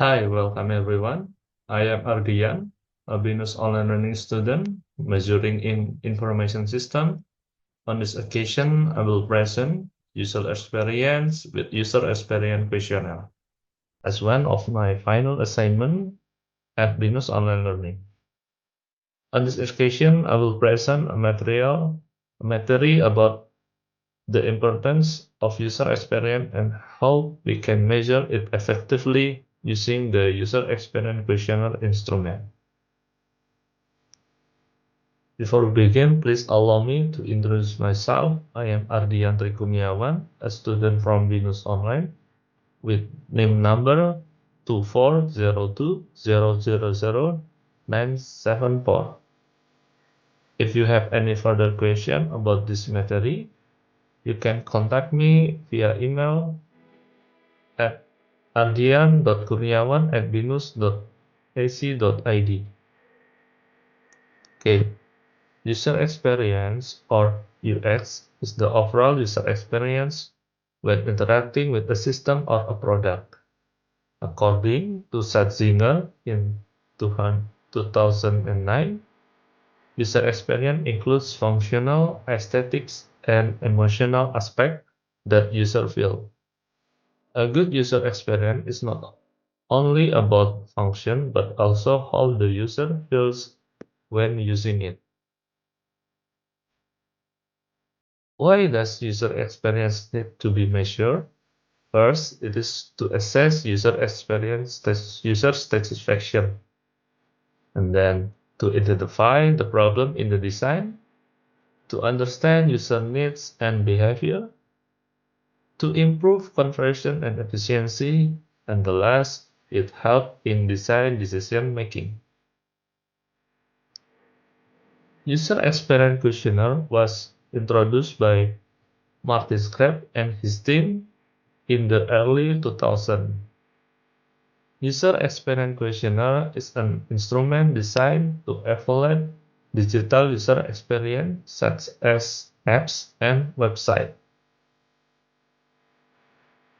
Hi, welcome everyone. I am Ardian, a Venus online learning student majoring in information system. On this occasion, I will present user experience with user experience questionnaire as one of my final assignment at Venus online learning. On this occasion, I will present a material about the importance of user experience and how we can measure it effectively using the user experience questionnaire instrument. Before we begin, please allow me to introduce myself. I am Ardian Trikumiawan, a student from Venus Online with name number 24020000974. If you have any further question about this matter, you can contact me via email at ardian.kurniawan@binus.ac.id. Okay, user experience or UX is the overall user experience when interacting with a system or a product. According to Satzinger in 2009, user experience includes functional, aesthetics, and emotional aspects that user feel. A good user experience is not only about function, but also how the user feels when using it. Why does user experience need to be measured? First, it is to assess user experience, user satisfaction, and then to identify the problem in the design, to understand user needs and behavior, to improve conversion and efficiency, and the last, it helps in design decision making. User experience questionnaire was introduced by Martin Skrap and his team in the early 2000s. User experience questionnaire is an instrument designed to evaluate digital user experience such as apps and websites.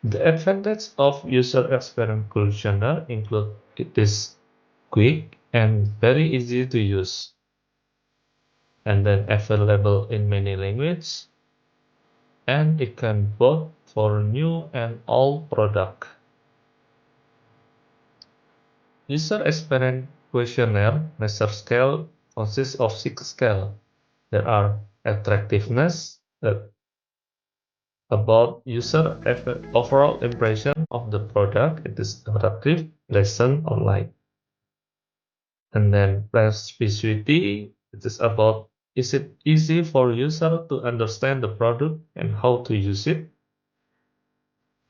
The advantage of user experience questionnaire include it is quick and very easy to use, and then available in many languages, and it can both for new and old product. User experience questionnaire measure scale consists of 6 scales. There are attractiveness, about user overall impression of the product, it is attractive, pleasant, or like. And then specificity, it is about is it easy for user to understand the product and how to use it.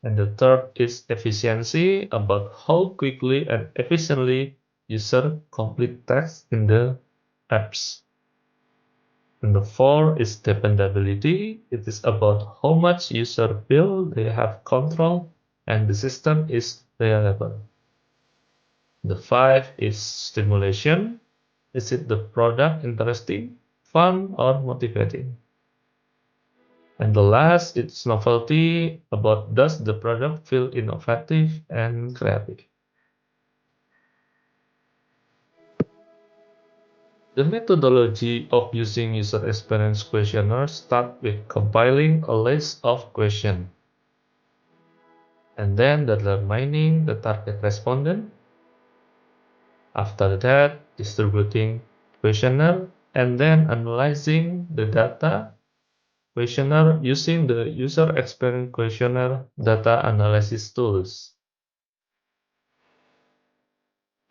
And the third is efficiency, about how quickly and efficiently user complete tasks in the apps. And the fourth is dependability. It is about how much user feel they have control and the system is reliable. The five is stimulation. Is it the product interesting, fun, or motivating? And the last is novelty, about does the product feel innovative and creative? The methodology of using user experience questionnaires starts with compiling a list of questions, and then determining the target respondent. After that, distributing questionnaire, and then analyzing the data questionnaire using the user experience questionnaire data analysis tools.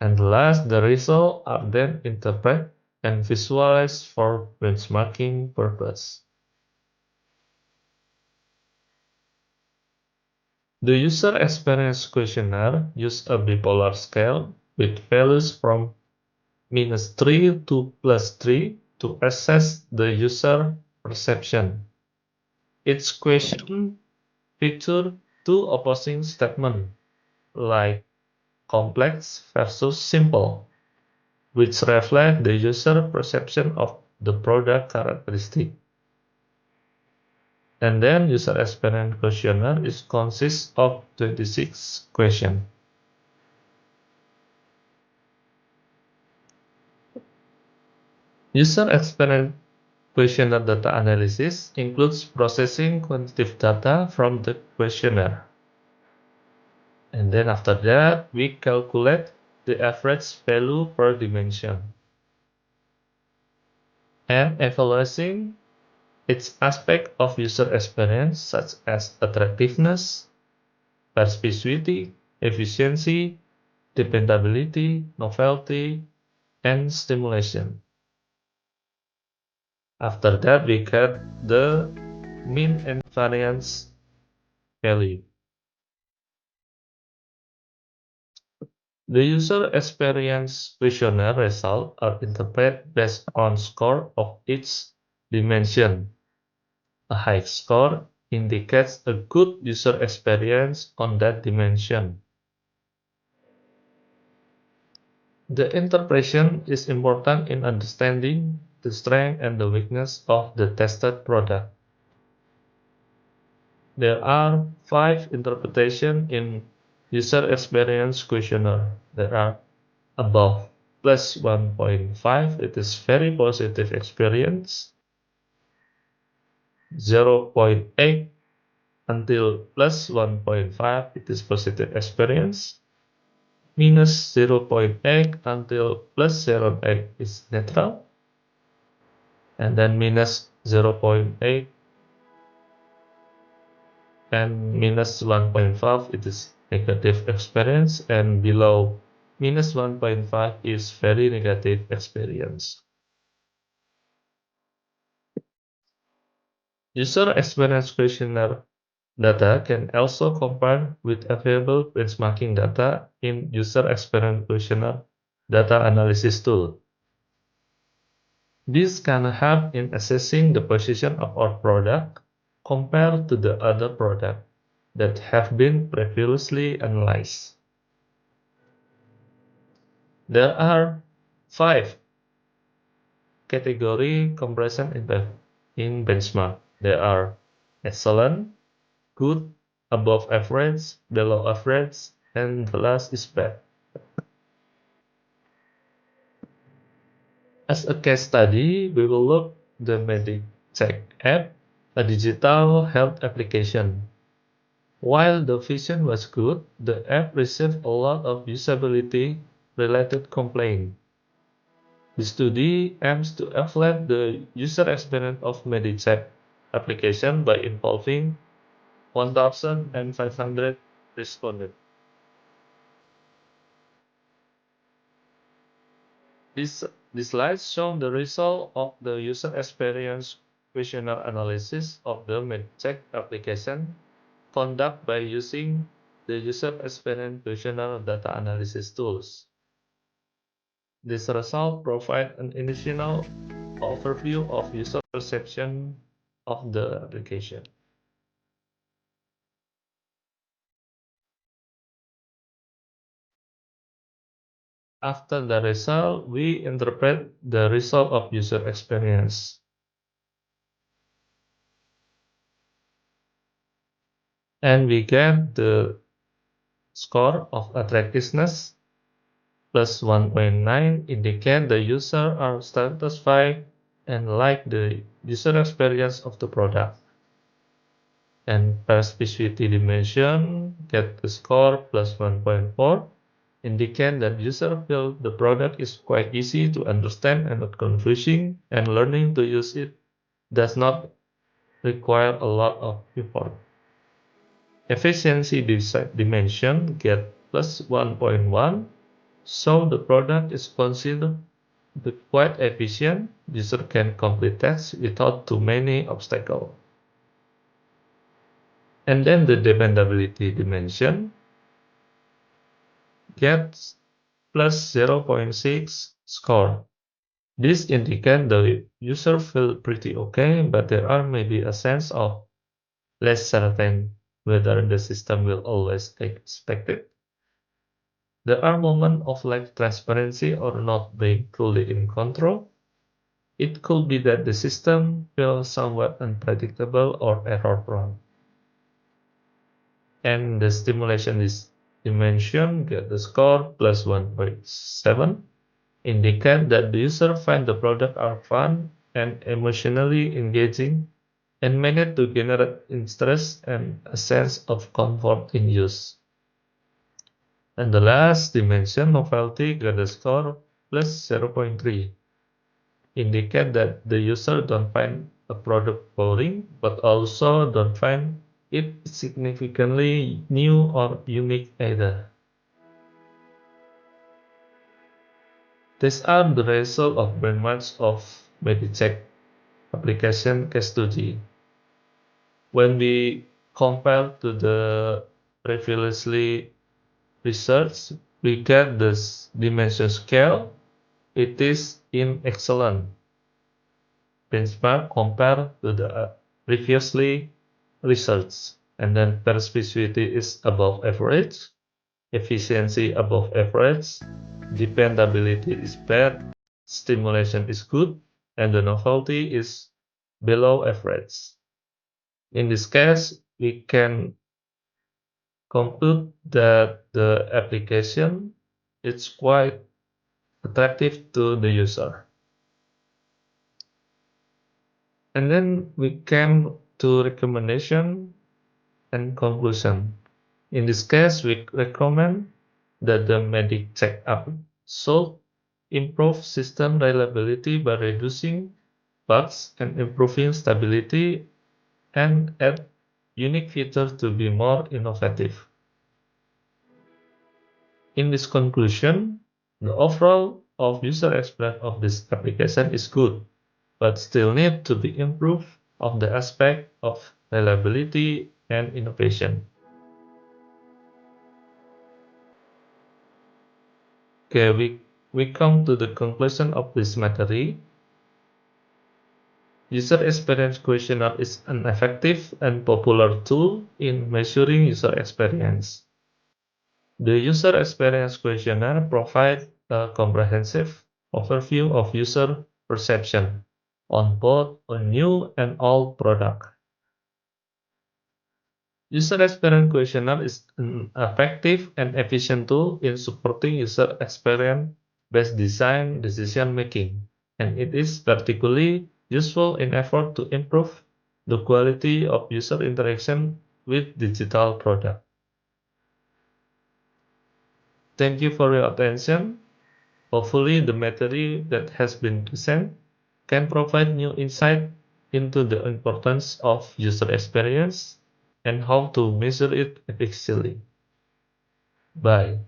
And last, the results are then interpreted and visualized for benchmarking purpose. The user experience questionnaire uses a bipolar scale with values from -3 to +3 to assess the user perception. Each question features two opposing statements, like complex versus simple, which reflect the user perception of the product characteristic. And then user experience questionnaire consists of 26 questions. User experience questionnaire data analysis includes processing quantitative data from the questionnaire. And then after that, we calculate the average value per dimension. And evaluating its aspect of user experience such as attractiveness, persuasivity, efficiency, dependability, novelty, and stimulation. After that, we get the mean and variance value. The user experience questionnaire results are interpreted based on score of each dimension. A high score indicates a good user experience on that dimension. The interpretation is important in understanding the strength and the weakness of the tested product. There are 5 interpretations in user experience questionnaire. There are above plus 1.5, it is very positive experience. 0.8 until plus 1.5, it is positive experience. Minus 0.8 until plus 0.8 is neutral. And then minus 0.8 and minus 1.5 it is negative experience, and below minus 1.5 is very negative experience. User experience questionnaire data can also compare with available benchmarking data in user experience questionnaire data analysis tool. This can help in assessing the position of our product compared to the other products that have been previously analyzed. There are 5 category comparison in benchmark. There are excellent, good, above average, below average, and the last is bad. As a case study, we will look the MediCheck app, a digital health application. While the vision was good, the app received a lot of usability-related complaints. The study aims to evaluate the user experience of MediCheck application by involving 1,500 respondents. These slides show the result of the user experience questionnaire analysis of the MediCheck application conducted by using the user experience questionnaire data analysis tools. This result provides an initial overview of user perception of the application. After the result, we interpret the result of user experience. And we get the score of attractiveness plus 1.9 indicate the user are satisfied and like the user experience of the product. And persuasivity dimension get the score plus 1.4 indicate that user feel the product is quite easy to understand and not confusing, and learning to use it does not require a lot of effort. Efficiency dimension get plus 1.1, so the product is considered quite efficient. User can complete tasks without too many obstacles. And then the dependability dimension gets plus 0.6 score. This indicates the user feel pretty okay, but there are maybe a sense of less certain whether the system will always expect it. There are moments of lack transparency or not being fully in control. It could be that the system feels somewhat unpredictable or error-prone. And the stimulation dimension get the score plus 1.7. indicate that the user find the product are fun and emotionally engaging and manage to generate interest and a sense of comfort in use. And the last dimension, novelty, got a score plus 0.3, indicate that the user don't find a product boring, but also don't find it significantly new or unique either. These are the result of very much of Medicheck application case study. When we compare to the previously research, we get this dimension scale. It is in excellent benchmark compared to the previously research. And then perspicacity is above average, efficiency above average, dependability is bad, stimulation is good, and the novelty is below average. In this case, we can conclude that the application is quite attractive to the user. And then we came to recommendation and conclusion. In this case, we recommend that the Medicheck app should improve system reliability by reducing bugs and improving stability and add unique features to be more innovative. In this conclusion, the overall of user experience of this application is good, but still need to be improved on the aspect of reliability and innovation. Okay, we come to the conclusion of this material. User Experience Questionnaire is an effective and popular tool in measuring user experience. The User Experience Questionnaire provides a comprehensive overview of user perception on both a new and old product. User Experience Questionnaire is an effective and efficient tool in supporting user experience-based design decision-making, and it is particularly useful in effort to improve the quality of user interaction with digital products. Thank you for your attention. Hopefully, the material that has been presented can provide new insight into the importance of user experience and how to measure it efficiently. Bye.